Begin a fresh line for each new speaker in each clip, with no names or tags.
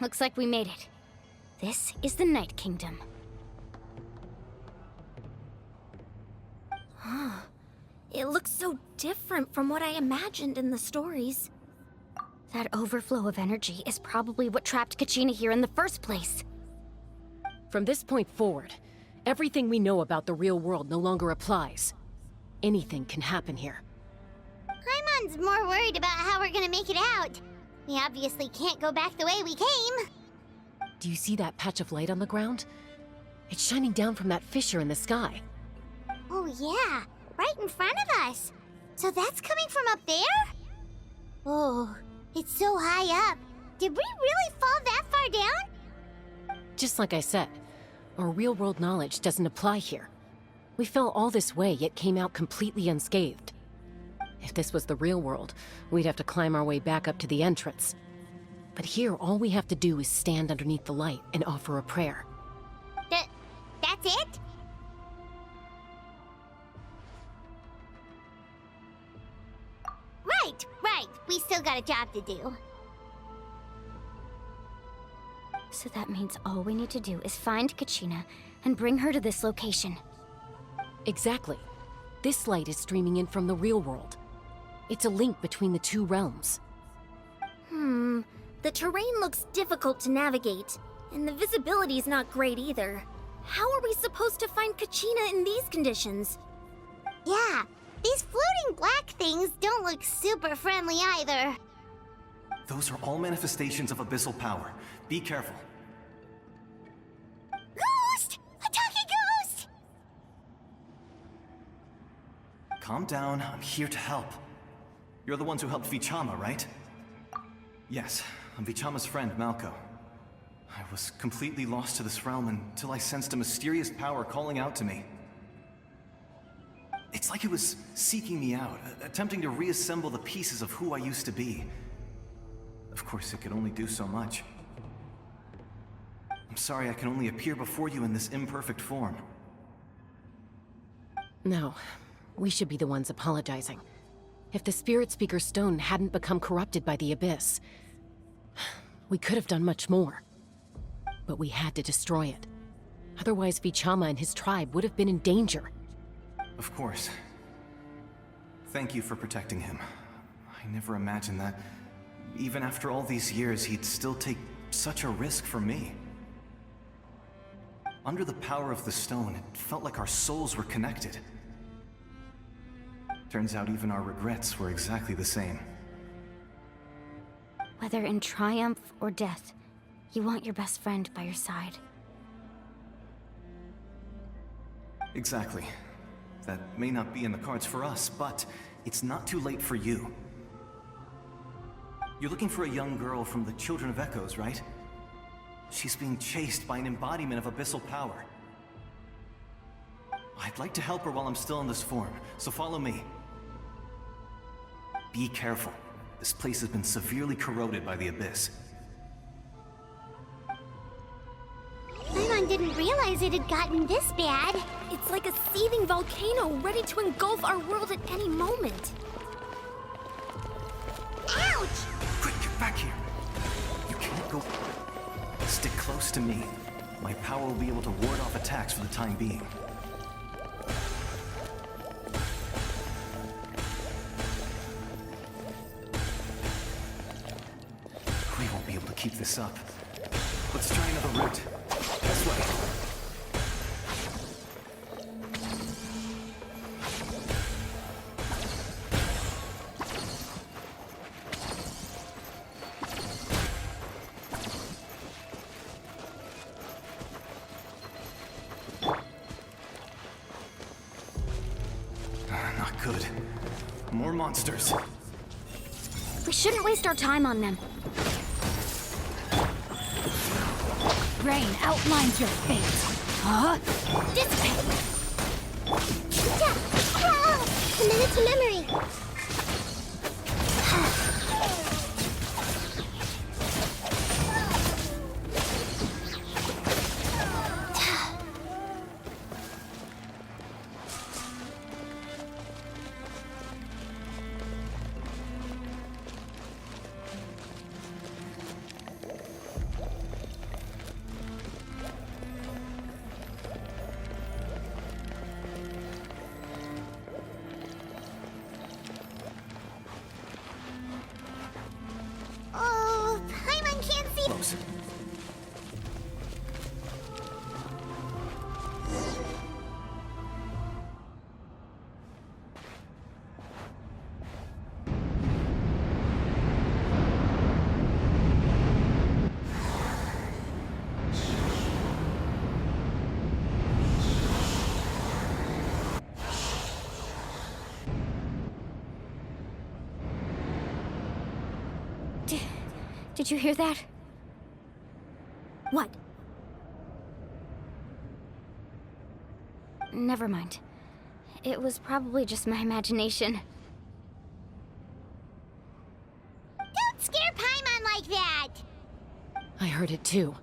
looks like we made it. This is the Night Kingdom.
It looks so different from what I imagined in the stories.
That overflow of energy is probably what trapped Kachina here in the first place.
From this point forward, everything we know about the real world no longer applies. Anything can happen here.
Paimon's more worried about how we're gonna make it out. We obviously can't go back the way we came.
Do you see that patch of light on the ground? It's shining down from that fissure in the sky.
Oh yeah, right in front of us. So that's coming from up there? Oh, it's so high up. Did we really fall that far down?
Just like I said, our real-world knowledge doesn't apply here. We fell all this way, yet came out completely unscathed. If this was the real world, we'd have to climb our way back up to the entrance. But here, all we have to do is stand underneath the light and offer a prayer.
That's it? Right. We still got a job to do.
So that means all we need to do is find Kachina and bring her to this location.
Exactly. This light is streaming in from the real world. It's a link between the two realms.
The terrain looks difficult to navigate, and the visibility's not great either. How are we supposed to find Kachina in these conditions?
Yeah, these floating black things don't look super friendly either.
Those are all manifestations of abyssal power. Be careful.
Ghost! A talking ghost!
Calm down, I'm here to help. You're the ones who helped Vichama, right? Yes, I'm Vichama's friend, Malko. I was completely lost to this realm until I sensed a mysterious power calling out to me. It's like it was seeking me out, attempting to reassemble the pieces of who I used to be. Of course, it could only do so much. I'm sorry I can only appear before you in this imperfect form.
No, we should be the ones apologizing. If the Spirit Speaker Stone hadn't become corrupted by the Abyss, we could have done much more. But we had to destroy it. Otherwise, Vichama and his tribe would have been in danger.
Of course. Thank you for protecting him. I never imagined that, even after all these years, he'd still take such a risk for me. Under the power of the stone, it felt like our souls were connected. Turns out even our regrets were exactly the same.
Whether in triumph or death, you want your best friend by your side.
Exactly. That may not be in the cards for us, but it's not too late for you. You're looking for a young girl from the Children of Echoes, right? She's being chased by an embodiment of abyssal power. I'd like to help her while I'm still in this form, so follow me. Be careful. This place has been severely corroded by the Abyss.
Paimon didn't realize it had gotten this bad.
It's like a seething volcano ready to engulf our world at any moment.
Ouch!
Quick, get back here! You can't go... Stick close to me. My power will be able to ward off attacks for the time being. We won't be able to keep this up. Let's try another route. This way. Not good. More monsters.
We shouldn't waste our time on them. Rain outlines your fate. Huh? Dissipate!
A minute to memory.
Close.
Did you hear that?
What?
Never mind. It was probably just my imagination.
Don't scare Paimon like that!
I heard it too.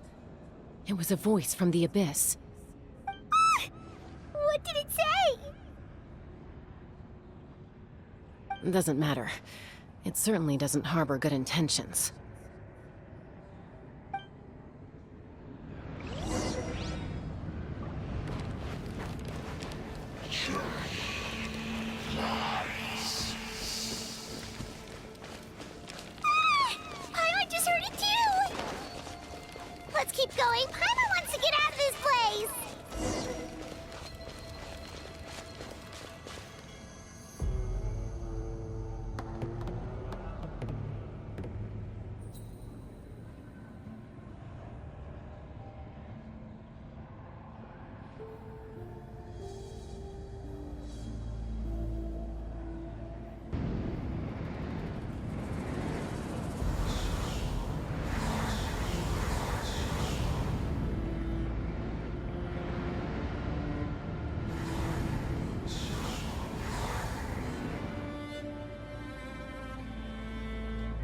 It was a voice from the abyss.
What did it say?
Doesn't matter. It certainly doesn't harbor good intentions.
Paimon just heard it too! Let's keep going. Paimon wants to get out of this place!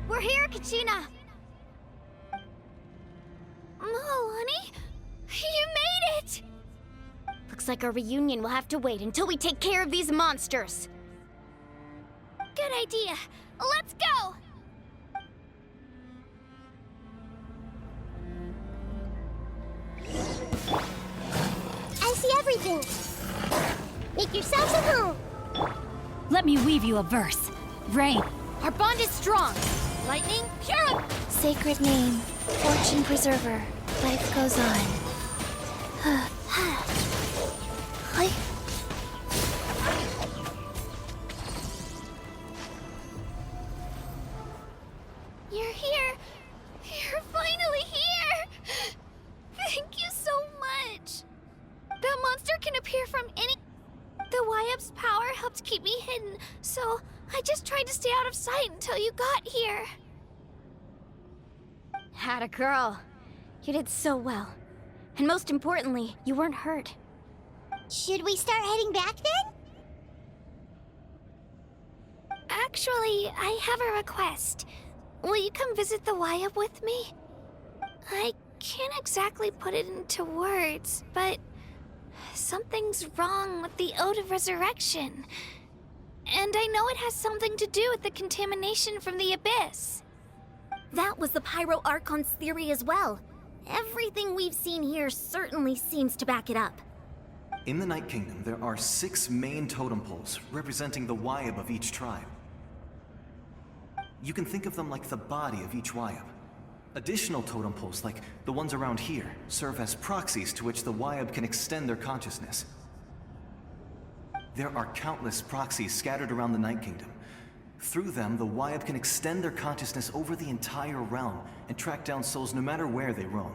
We're here, Kachina!
Honey? You made it!
Looks like our reunion will have to wait until we take care of these monsters.
Good idea. Let's go!
I see everything. Make yourselves at home.
Let me weave you a verse. Rain, our bond is strong.
Lightning, pure!
Sacred name, fortune preserver. Life goes on.
You're here! You're finally here! Thank you so much! That monster can appear from any... The Wyap's power helped keep me hidden, so I just tried to stay out of sight until you got here.
Atta girl. You did so well. And most importantly, you weren't hurt.
Should we start heading back then?
Actually, I have a request. Will you come visit the Wyap with me? I can't exactly put it into words, but something's wrong with the Ode of Resurrection. And I know it has something to do with the contamination from the Abyss. That was the Pyro Archon's theory as well. Everything we've seen here certainly seems to back it up.
In the Night Kingdom, there are 6 main totem poles representing the Wyap of each tribe. You can think of them like the body of each Wyap. Additional totem poles, like the ones around here, serve as proxies to which the Wyap can extend their consciousness. There are countless proxies scattered around the Night Kingdom. Through them, the Wyap can extend their consciousness over the entire realm and track down souls no matter where they roam.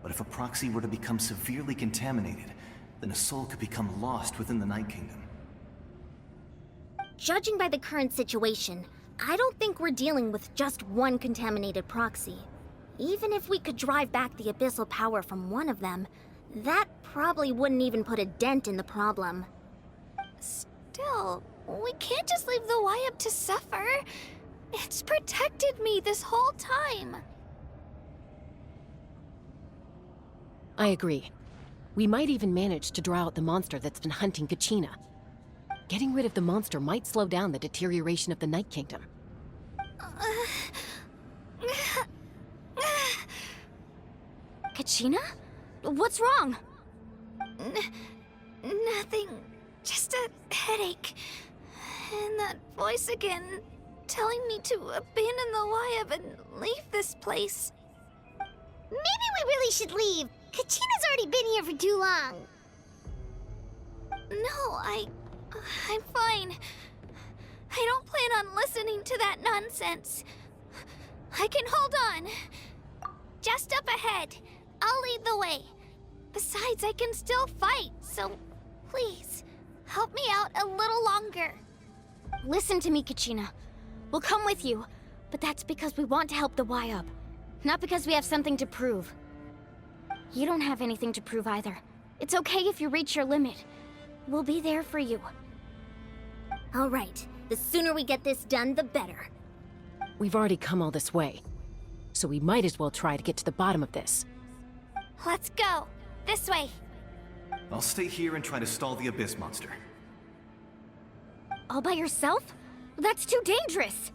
But if a proxy were to become severely contaminated, then a soul could become lost within the Night Kingdom.
Judging by the current situation, I don't think we're dealing with just one contaminated proxy. Even if we could drive back the abyssal power from one of them, that probably wouldn't even put a dent in the problem. Still, we can't just leave the Wyap to suffer. It's protected me this whole time.
I agree. We might even manage to draw out the monster that's been hunting Kachina. Getting rid of the monster might slow down the deterioration of the Night Kingdom.
Kachina? What's wrong?
Nothing. Just a headache. And that voice again. telling me to abandon the Wayab and leave this place.
Maybe we really should leave. Kachina's already been here for too long.
No, I'm fine. I don't plan on listening to that nonsense. I can hold on. Just up ahead. I'll lead the way. Besides, I can still fight, so please, help me out a little longer.
Listen to me, Kachina. We'll come with you, but that's because we want to help the Wayab, not because we have something to prove. You don't have anything to prove either. It's okay if you reach your limit. We'll be there for you.
All right. The sooner we get this done, the better.
We've already come all this way, so we might as well try to get to the bottom of this.
Let's go. This way.
I'll stay here and try to stall the Abyss monster.
All by yourself? That's too dangerous!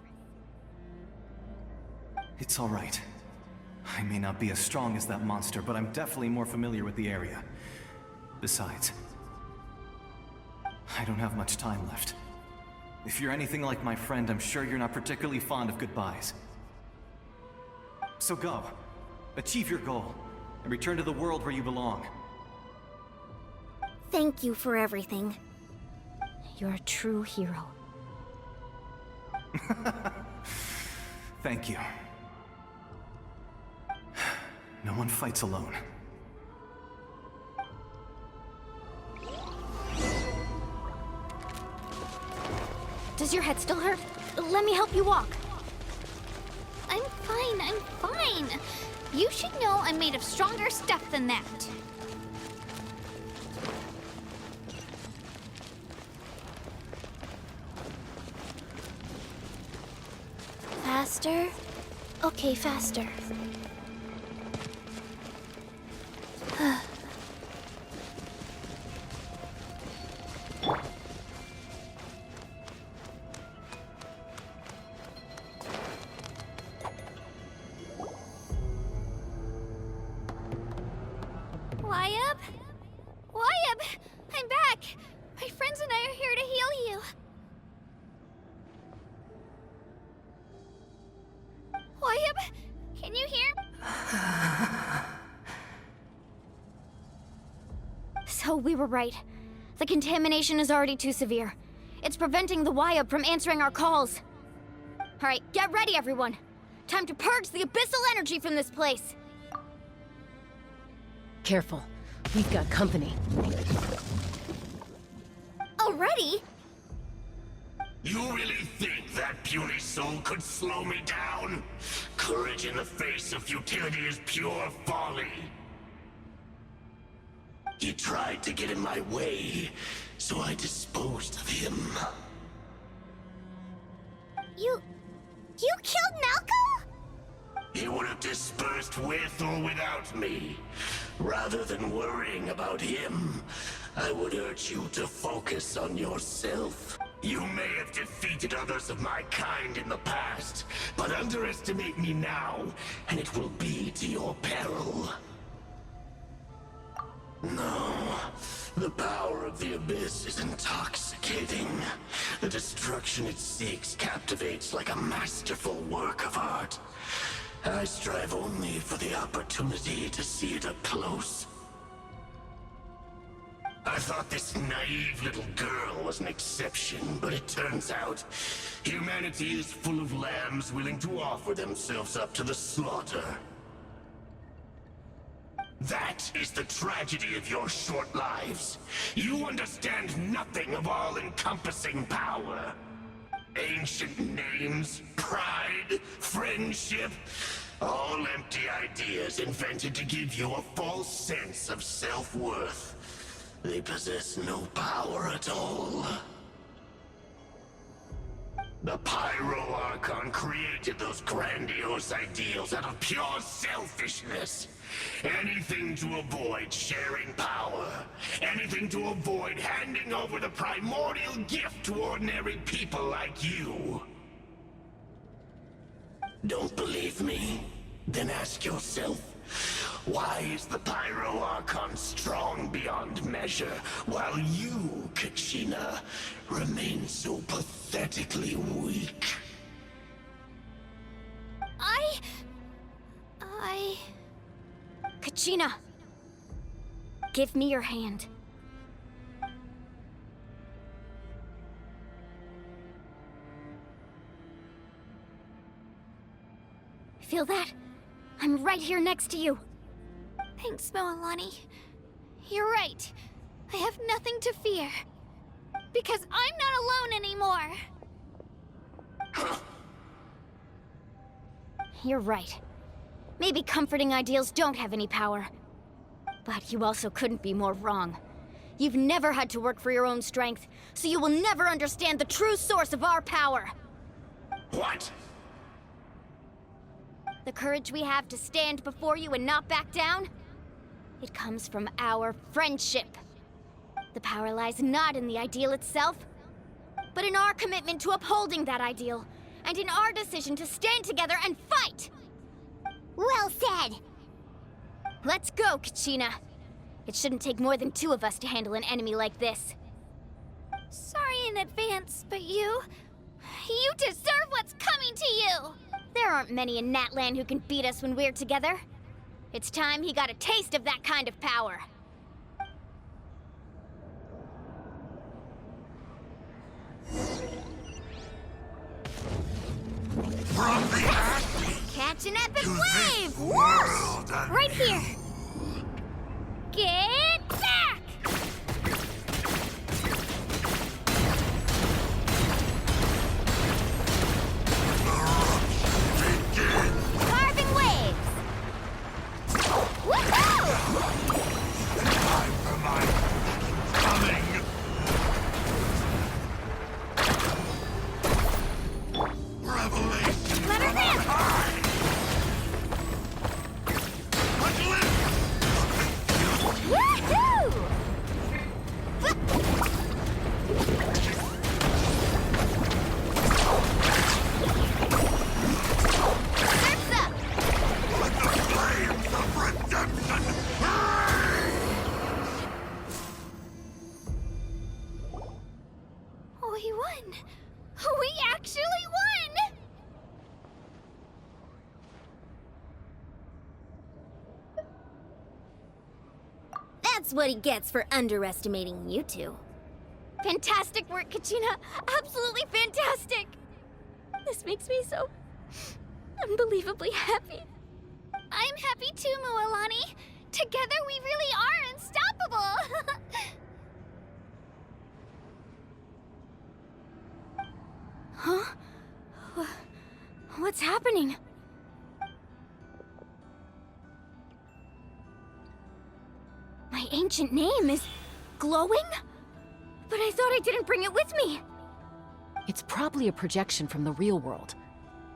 It's all right. I may not be as strong as that monster, but I'm definitely more familiar with the area. Besides, I don't have much time left. If you're anything like my friend, I'm sure you're not particularly fond of goodbyes. So go. Achieve your goal, and return to the world where you belong.
Thank you for everything.
You're a true hero.
Thank you. No one fights alone.
Does your head still hurt? Let me help you walk.
I'm fine. You should know I'm made of stronger stuff than that. Faster? Okay, faster. Wayab? Wayab! I'm back! My friends and I are here to heal you. Wayab, can you hear me?
So we were right. The contamination is already too severe. It's preventing the Wayab from answering our calls. Alright, get ready, everyone. Time to purge the abyssal energy from this place.
Careful. We've got company.
Already?
You really think that puny soul could slow me down? Courage in the face of futility is pure folly. He tried to get in my way, so I disposed of him.
You killed Malco?
He would have dispersed with or without me. Rather than worrying about him, I would urge you to focus on yourself. You may have defeated others of my kind in the past, but underestimate me now, and it will be to your peril. No, the power of the Abyss is intoxicating. The destruction it seeks captivates like a masterful work of art. I strive only for the opportunity to see it up close. I thought this naive little girl was an exception, but it turns out humanity is full of lambs willing to offer themselves up to the slaughter. That is the tragedy of your short lives. You understand nothing of all-encompassing power. Ancient names, pride, friendship, all empty ideas invented to give you a false sense of self-worth. They possess no power at all. The Pyro Archon created those grandiose ideals out of pure selfishness. Anything to avoid sharing power. Anything to avoid handing over the primordial gift to ordinary people like you. Don't believe me? Then ask yourself, why is the Pyro Archon strong beyond measure, while you, Kachina, remain so pathetically weak?
Kachina! Give me your hand. Feel that? I'm right here next to you.
Thanks, Moalani. You're right. I have nothing to fear. Because I'm not alone anymore.
You're right. Maybe comforting ideals don't have any power. But you also couldn't be more wrong. You've never had to work for your own strength, so you will never understand the true source of our power.
What?
The courage we have to stand before you and not back down? It comes from our friendship. The power lies not in the ideal itself, but in our commitment to upholding that ideal, and in our decision to stand together and fight!
Well said!
Let's go, Kachina. It shouldn't take more than 2 of us to handle an enemy like this.
Sorry in advance, but you deserve what's coming to you!
There aren't many in Natlan who can beat us when we're together. It's time he got a taste of that kind of power.
From the athlete
Catch an epic
to
wave!
this world
Right here! Get back! Carving waves! Woohoo!
time for my coming. Revelation
Let her
from on
rip!
high.
Woohoo! Surf's up!
Let the flames of redemption burn!
We won! We actually won!
That's what he gets for underestimating you two.
Fantastic work, Kachina! Absolutely fantastic! This makes me so unbelievably happy.
I'm happy too, Moalani. Together we really are unstoppable!
Huh? What's happening? My ancient name is glowing? But I thought I didn't bring it with me.
It's probably a projection from the real world.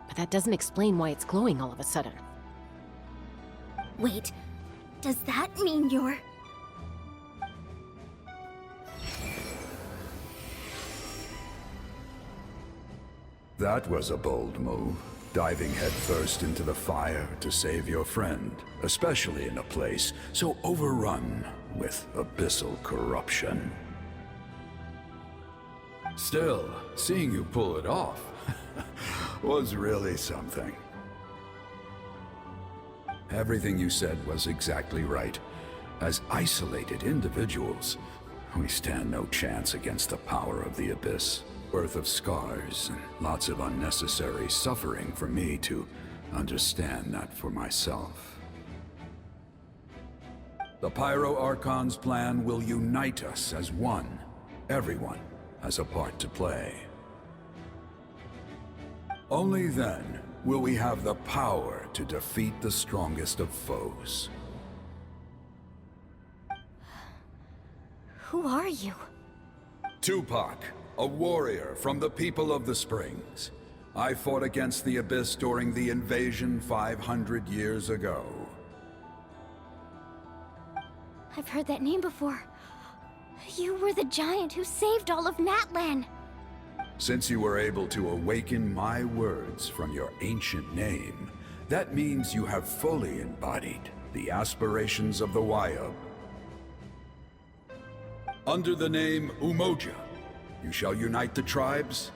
But that doesn't explain why it's glowing all of a sudden.
Wait, does that mean you're...
That was a bold move, diving headfirst into the fire to save your friend, especially in a place so overrun with abyssal corruption. Still, seeing you pull it off was really something. Everything you said was exactly right. As isolated individuals, we stand no chance against the power of the Abyss. Worth of scars and lots of unnecessary suffering for me to understand that for myself. The Pyro Archon's plan will unite us as one. Everyone has a part to play. Only then will we have the power to defeat the strongest of foes.
Who are you?
Tupac, a warrior from the people of the Springs. I fought against the Abyss during the invasion 500 years ago.
I've heard that name before. You were the giant who saved all of Natlan.
Since you were able to awaken my words from your ancient name, that means you have fully embodied the aspirations of the Wyab. Under the name Umoja, you shall unite the tribes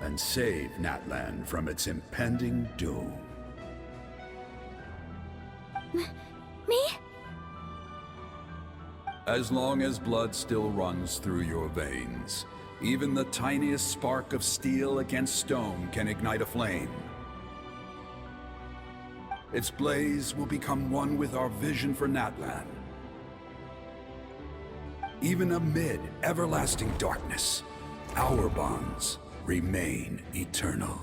and save Natlan from its impending doom.
Me?
As long as blood still runs through your veins, even the tiniest spark of steel against stone can ignite a flame. Its blaze will become one with our vision for Natlan. Even amid everlasting darkness, our bonds remain eternal.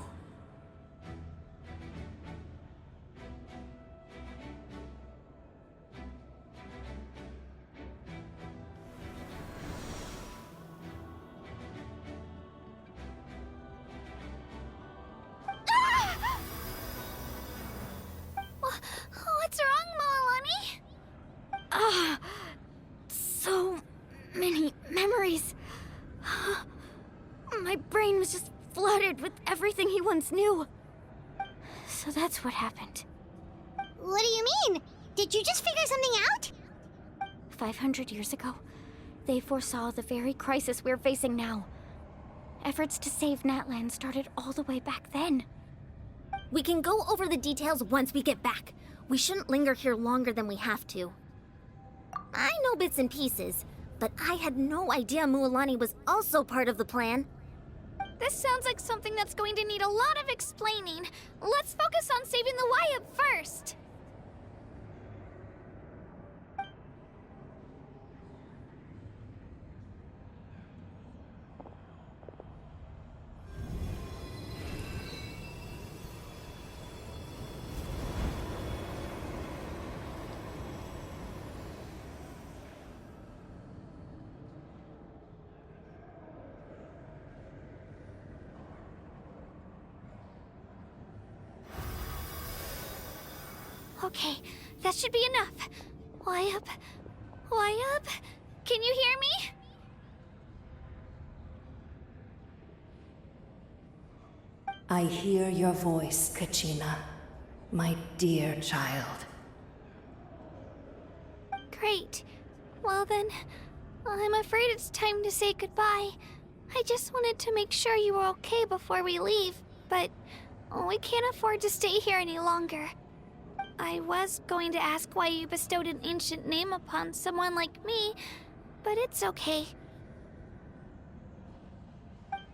What's wrong, Milani?
Ah, so many memories. My brain was just flooded with everything he once knew. So that's what happened.
What do you mean? Did you just figure something out?
500 years ago, they foresaw the very crisis we're facing now. Efforts to save Natlan started all the way back then.
We can go over the details once we get back. We shouldn't linger here longer than we have to. I know bits and pieces, but I had no idea Mualani was also part of the plan.
This sounds like something that's going to need a lot of explaining. Let's focus on saving the Wyatt first. Okay, that should be enough. Wyatt? Wyatt? Can you hear me?
I hear your voice, Kachina, my dear child.
Great. Well then, I'm afraid it's time to say goodbye. I just wanted to make sure you were okay before we leave, but we can't afford to stay here any longer. I was going to ask why you bestowed an ancient name upon someone like me, but it's okay.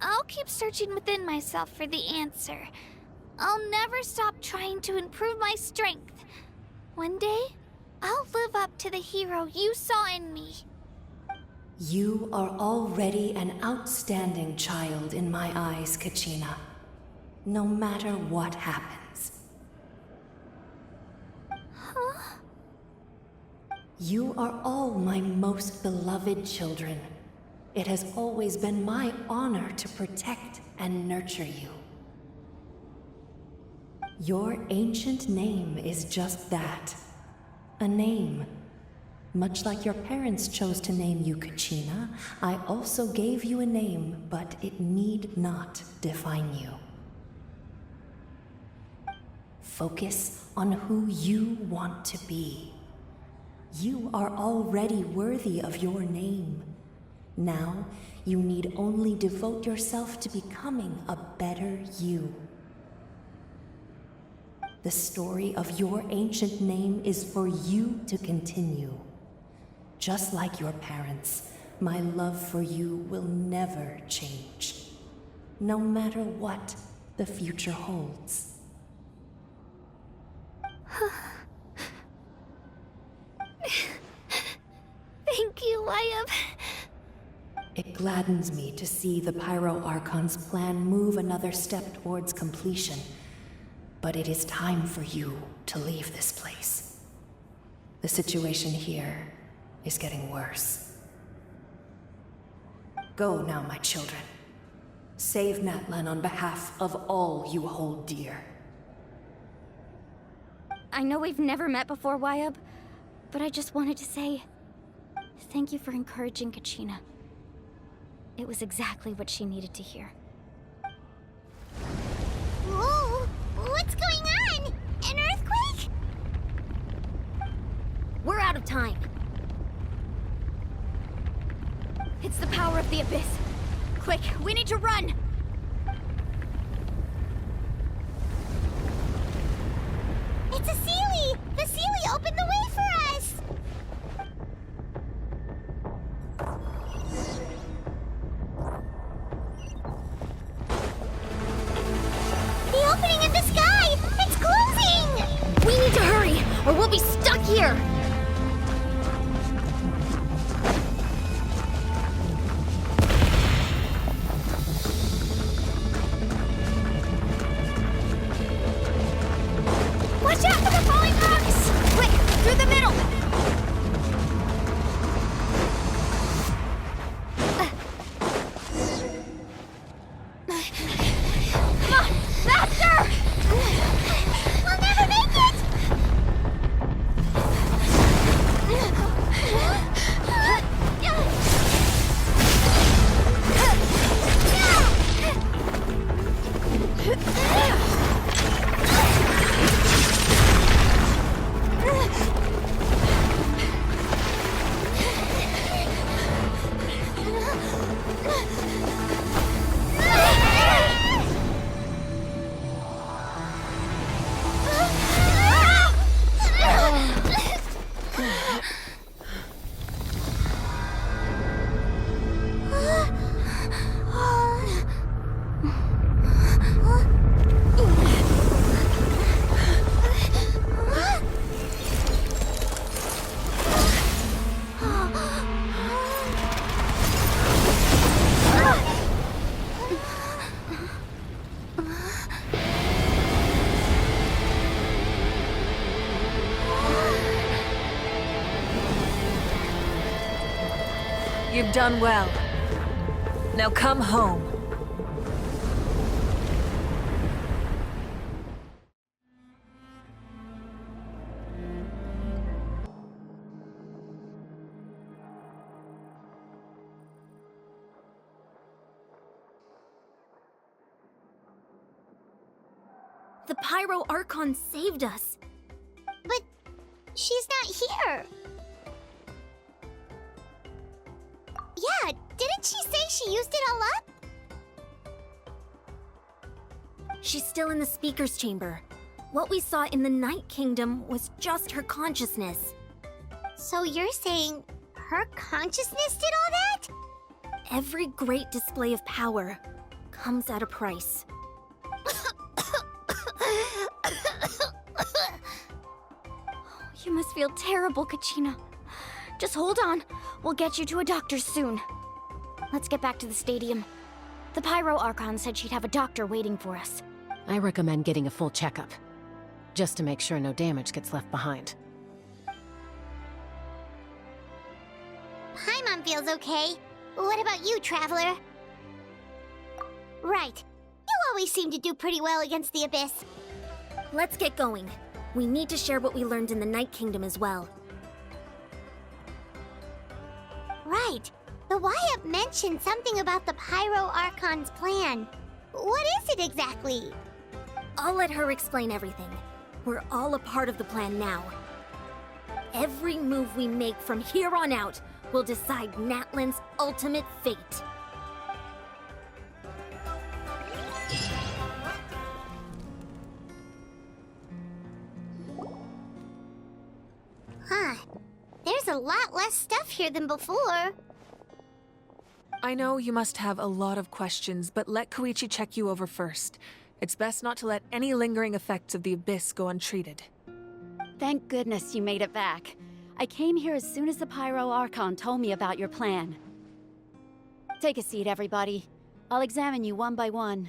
I'll keep searching within myself for the answer. I'll never stop trying to improve my strength. One day, I'll live up to the hero you saw in me.
You are already an outstanding child in my eyes, Kachina. No matter what happens.
Huh?
You are all my most beloved children. It has always been my honor to protect and nurture you. Your ancient name is just that. A name. Much like your parents chose to name you Kachina, I also gave you a name, but it need not define you. Focus on who you want to be. You are already worthy of your name. Now, you need only devote yourself to becoming a better you. The story of your ancient name is for you to continue. Just like your parents, my love for you will never change, no matter what the future holds.
Thank you, Wyatt.
It gladdens me to see the Pyro Archon's plan move another step towards completion. But it is time for you to leave this place. The situation here is getting worse. Go now, my children. Save Natlan on behalf of all you hold dear.
I know we've never met before, Wyatt, but I just wanted to say thank you for encouraging Kachina. It was exactly what she needed to hear.
Whoa! What's going on? An earthquake?
We're out of time.
It's the power of the Abyss. Quick, we need to run!
It's a Seelie! The Seelie opened the way for us!
or we'll be stuck here!
Watch out for the falling rocks!
Quick, through the middle!
Come on, faster! We'll never make it!
You've done well. Now come home.
The Pyro Archon saved us.
But she's not here. Yeah, didn't she say she used it all up?
She's still in the speaker's chamber. What we saw in the Night Kingdom was just her consciousness.
So you're saying her consciousness did all that?
Every great display of power comes at a price.
You must feel terrible, Kachina. Just hold on. We'll get you to a doctor soon. Let's get back to the stadium. The Pyro Archon said she'd have a doctor waiting for us.
I recommend getting a full checkup, just to make sure no damage gets left behind.
Paimon feels okay. What about you, Traveler? Right. You always seem to do pretty well against the Abyss.
Let's get going. We need to share what we learned in the Night Kingdom as well.
Right. The Wyatt mentioned something about the Pyro Archon's plan. What is it exactly?
I'll let her explain everything. We're all a part of the plan now. Every move we make from here on out will decide Natlan's ultimate fate.
Huh. There's a lot less stuff here than before.
I know you must have a lot of questions, but let Koichi check you over first. It's best not to let any lingering effects of the Abyss go untreated.
Thank goodness you made it back. I came here as soon as the Pyro Archon told me about your plan. Take a seat, everybody. I'll examine you one by one.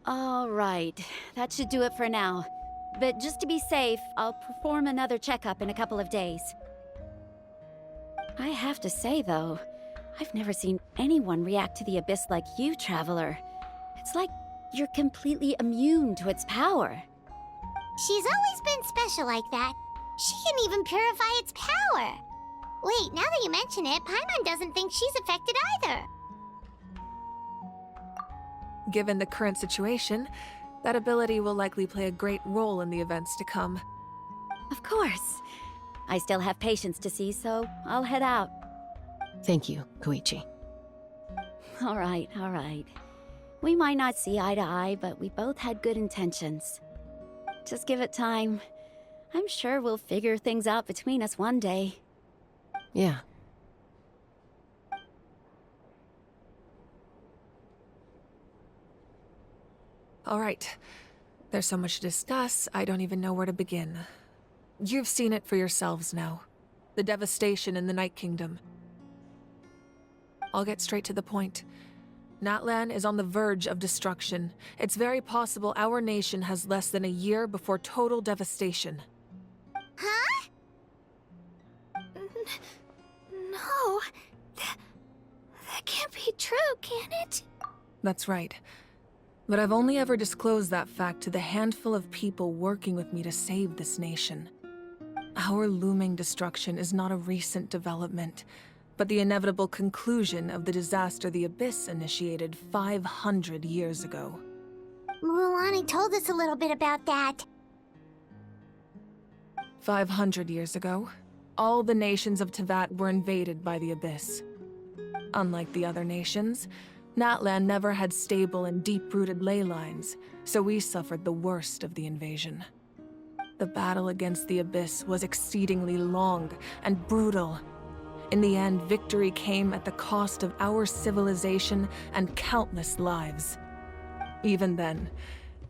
All right, that should do it for now. But just to be safe, I'll perform another checkup in a couple of days. I have to say, though, I've never seen anyone react to the Abyss like you, Traveler. It's like you're completely immune to its power.
She's always been special like that. She can even purify its power. Wait, now that you mention it, Paimon doesn't think she's affected either.
Given the current situation, that ability will likely play a great role in the events to come.
Of course. I still have patients to see, so I'll head out.
Thank you, Koichi.
All right, all right. We might not see eye to eye, but we both had good intentions. Just give it time. I'm sure we'll figure things out between us one day.
Yeah.
All right. There's so much to discuss, I don't even know where to begin. You've seen it for yourselves now. The devastation in the Night Kingdom. I'll get straight to the point. Natlan is on the verge of destruction. It's very possible our nation has less than a year before total devastation.
Huh? No. That can't be true, can it?
That's right. But I've only ever disclosed that fact to the handful of people working with me to save this nation. Our looming destruction is not a recent development, but the inevitable conclusion of the disaster the Abyss initiated 500 years ago.
Mualani told us a little bit about that.
500 years ago, all the nations of Tevat were invaded by the Abyss. Unlike the other nations, Natlan never had stable and deep-rooted ley lines, so we suffered the worst of the invasion. The battle against the Abyss was exceedingly long and brutal. In the end, victory came at the cost of our civilization and countless lives. Even then,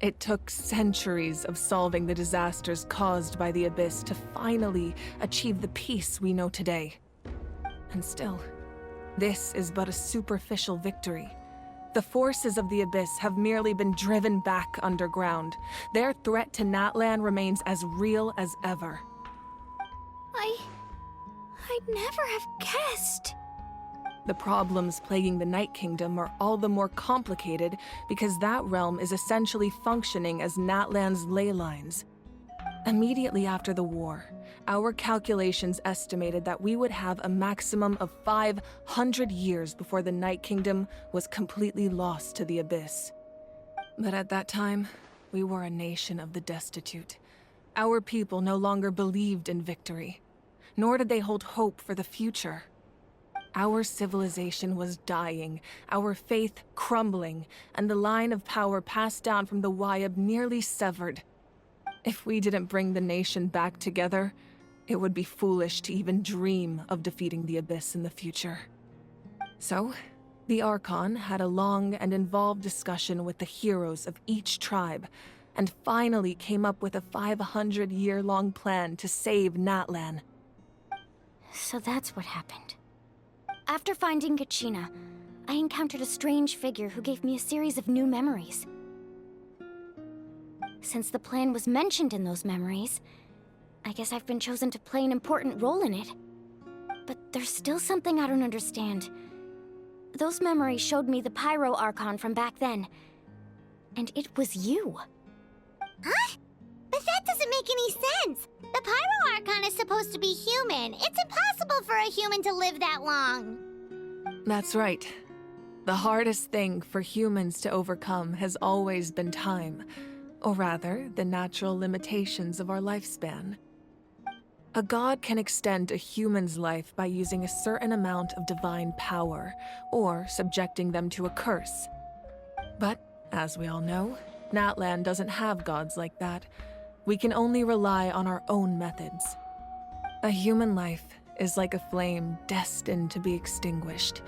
it took centuries of solving the disasters caused by the Abyss to finally achieve the peace we know today. And still, this is but a superficial victory. The forces of the Abyss have merely been driven back underground. Their threat to Natlan remains as real as ever.
I'd never have guessed.
The problems plaguing the Night Kingdom are all the more complicated because that realm is essentially functioning as Natlan's ley lines. Immediately after the war, our calculations estimated that we would have a maximum of 500 years before the Night Kingdom was completely lost to the Abyss. But at that time, we were a nation of the destitute. Our people no longer believed in victory, nor did they hold hope for the future. Our civilization was dying, our faith crumbling, and the line of power passed down from the Wayab nearly severed. If we didn't bring the nation back together, it would be foolish to even dream of defeating the Abyss in the future. So, the Archon had a long and involved discussion with the heroes of each tribe, and finally came up with a 500-year-long plan to save Natlan.
So that's what happened. After finding Kachina, I encountered a strange figure who gave me a series of new memories. Since the plan was mentioned in those memories, I guess I've been chosen to play an important role in it. But there's still something I don't understand. Those memories showed me the Pyro Archon from back then. And it was you.
Huh? But that doesn't make any sense. The Pyro Archon is supposed to be human. It's impossible for a human to live that long.
That's right. The hardest thing for humans to overcome has always been time. Or rather, the natural limitations of our lifespan. A god can extend a human's life by using a certain amount of divine power, or subjecting them to a curse. But, as we all know, Natlan doesn't have gods like that. We can only rely on our own methods. A human life is like a flame destined to be extinguished.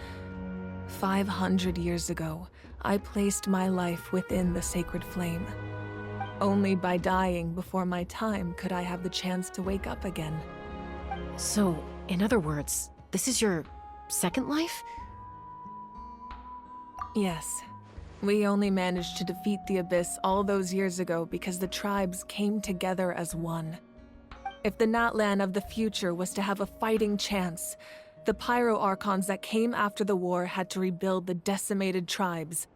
500 years ago, I placed my life within the sacred flame. Only by dying before my time could I have the chance to wake up again.
So, in other words, this is your second life?
Yes. We only managed to defeat the Abyss all those years ago because the tribes came together as one. If the Natlan of the future was to have a fighting chance, the Pyro Archons that came after the war had to rebuild the decimated tribes.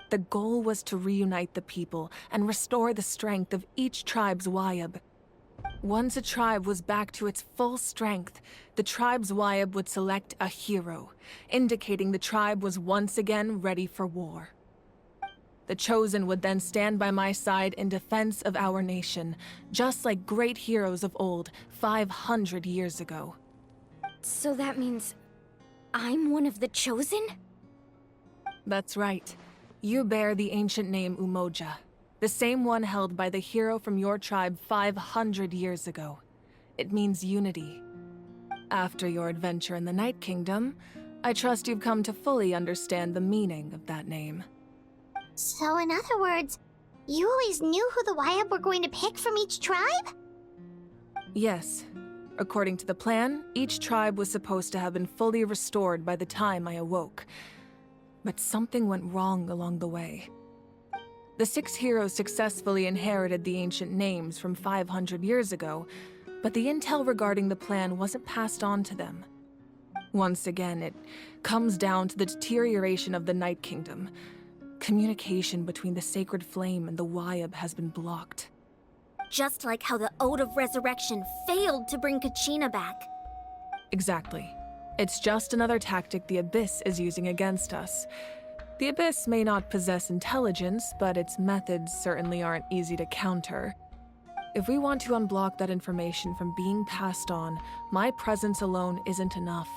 The goal was to reunite the people and restore the strength of each tribe's Wayab. Once a tribe was back to its full strength, the tribe's Wayab would select a hero, indicating the tribe was once again ready for war. The Chosen would then stand by my side in defense of our nation, just like great heroes of old, 500 years ago.
So that means I'm one of the Chosen?
That's right. You bear the ancient name Umoja, the same one held by the hero from your tribe 500 years ago. It means unity. After your adventure in the Night Kingdom, I trust you've come to fully understand the meaning of that name.
So in other words, you always knew who the Wyatt were going to pick from each tribe?
Yes. According to the plan, each tribe was supposed to have been fully restored by the time I awoke. But something went wrong along the way. The 6 heroes successfully inherited the ancient names from 500 years ago, but the intel regarding the plan wasn't passed on to them. Once again, it comes down to the deterioration of the Night Kingdom. Communication between the Sacred Flame and the Wyatt has been blocked.
Just like how the Ode of Resurrection failed to bring Kachina back.
Exactly. It's just another tactic the Abyss is using against us. The Abyss may not possess intelligence, but its methods certainly aren't easy to counter. If we want to unblock that information from being passed on, my presence alone isn't enough.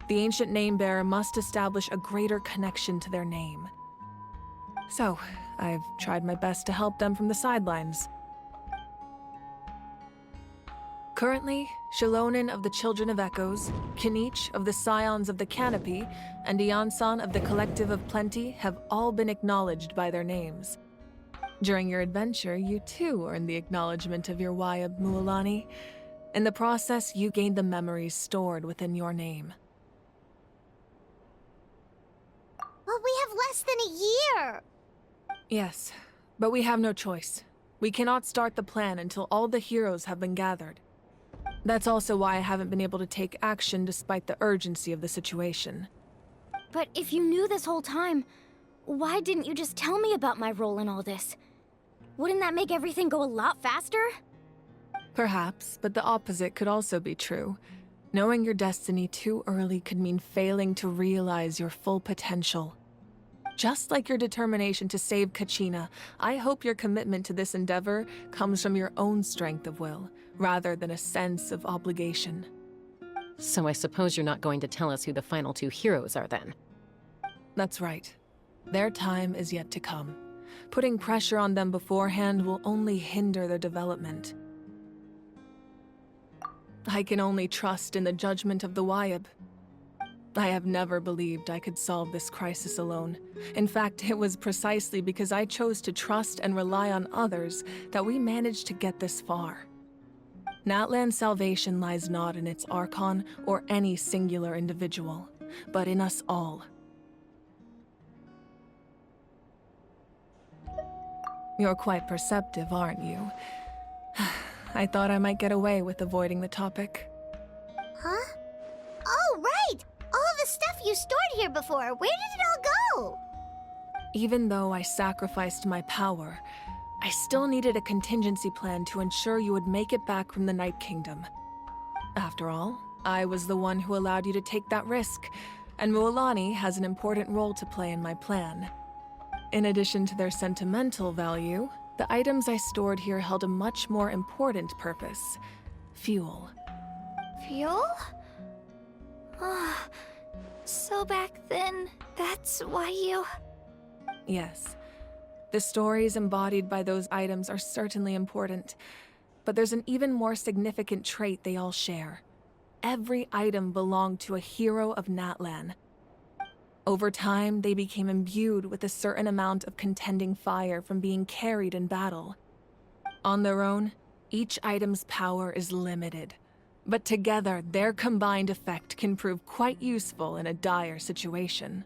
The ancient name-bearer must establish a greater connection to their name. So, I've tried my best to help them from the sidelines. Currently, Shilonin of the Children of Echoes, Kinich of the Scions of the Canopy, and Iansan of the Collective of Plenty have all been acknowledged by their names. During your adventure, you too earned the acknowledgement of your Wyatt, Mualani. In the process, you gained the memories stored within your name.
But we have less than a year!
Yes, but we have no choice. We cannot start the plan until all the heroes have been gathered. That's also why I haven't been able to take action despite the urgency of the situation.
But if you knew this whole time, why didn't you just tell me about my role in all this? Wouldn't that make everything go a lot faster?
Perhaps, but the opposite could also be true. Knowing your destiny too early could mean failing to realize your full potential. Just like your determination to save Kachina, I hope your commitment to this endeavor comes from your own strength of will, rather than a sense of obligation.
So I suppose you're not going to tell us who the final 2 heroes are then?
That's right. Their time is yet to come. Putting pressure on them beforehand will only hinder their development. I can only trust in the judgment of the Wyatt. I have never believed I could solve this crisis alone. In fact, it was precisely because I chose to trust and rely on others that we managed to get this far. Natlan's salvation lies not in its Archon or any singular individual, but in us all. You're quite perceptive, aren't you? I thought I might get away with avoiding the topic.
Huh? Oh, right! All the stuff you stored here before, where did it all go?
Even though I sacrificed my power, I still needed a contingency plan to ensure you would make it back from the Night Kingdom. After all, I was the one who allowed you to take that risk, and Mualani has an important role to play in my plan. In addition to their sentimental value, the items I stored here held a much more important purpose: fuel.
Fuel? So back then, that's why you...
Yes. The stories embodied by those items are certainly important, but there's an even more significant trait they all share. Every item belonged to a hero of Natlan. Over time, they became imbued with a certain amount of contending fire from being carried in battle. On their own, each item's power is limited, but together, their combined effect can prove quite useful in a dire situation.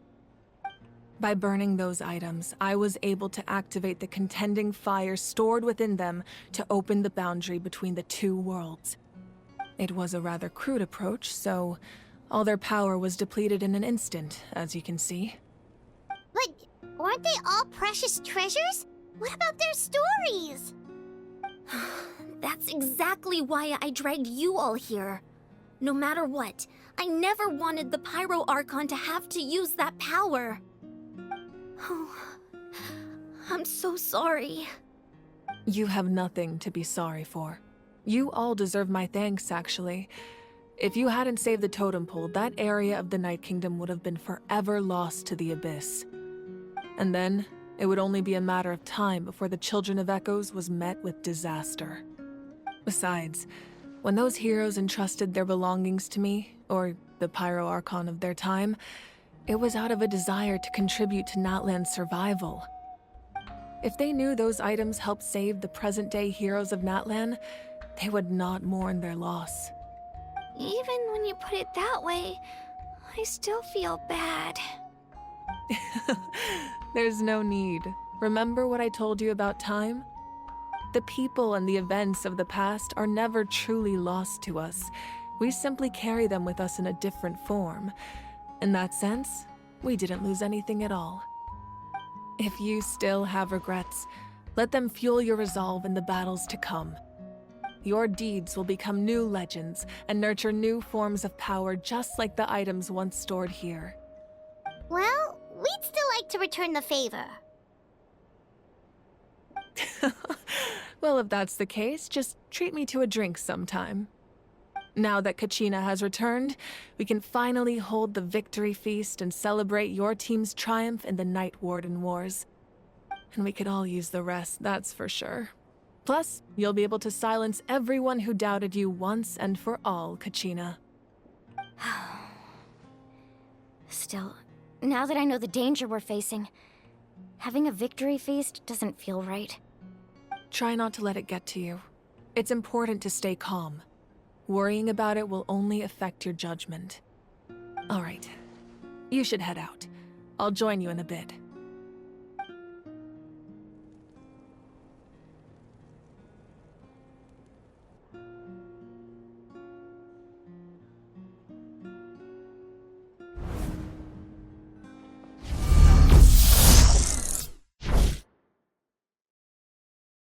By burning those items, I was able to activate the contending fire stored within them to open the boundary between the 2 worlds. It was a rather crude approach, so all their power was depleted in an instant, as you can see.
But weren't they all precious treasures? What about their stories?
That's exactly why I dragged you all here. No matter what, I never wanted the Pyro Archon to have to use that power.
I'm so sorry.
You have nothing to be sorry for. You all deserve my thanks, actually. If you hadn't saved the totem pole, that area of the Night Kingdom would have been forever lost to the Abyss. And then, it would only be a matter of time before the Children of Echoes was met with disaster. Besides, when those heroes entrusted their belongings to me, or the Pyro Archon of their time, it was out of a desire to contribute to Natlan's survival. If they knew those items helped save the present-day heroes of Natlan, they would not mourn their loss.
Even when you put it that way, I still feel bad.
There's no need. Remember what I told you about time? The people and the events of the past are never truly lost to us. We simply carry them with us in a different form. In that sense, we didn't lose anything at all. If you still have regrets, let them fuel your resolve in the battles to come. Your deeds will become new legends and nurture new forms of power just like the items once stored here.
Well, we'd still like to return the favor.
Well, if that's the case, just treat me to a drink sometime. Now that Kachina has returned, we can finally hold the victory feast and celebrate your team's triumph in the Night Warden Wars. And we could all use the rest, that's for sure. Plus, you'll be able to silence everyone who doubted you once and for all, Kachina.
Still, now that I know the danger we're facing, having a victory feast doesn't feel right.
Try not to let it get to you. It's important to stay calm. Worrying about it will only affect your judgment. All right. You should head out. I'll join you in a bit.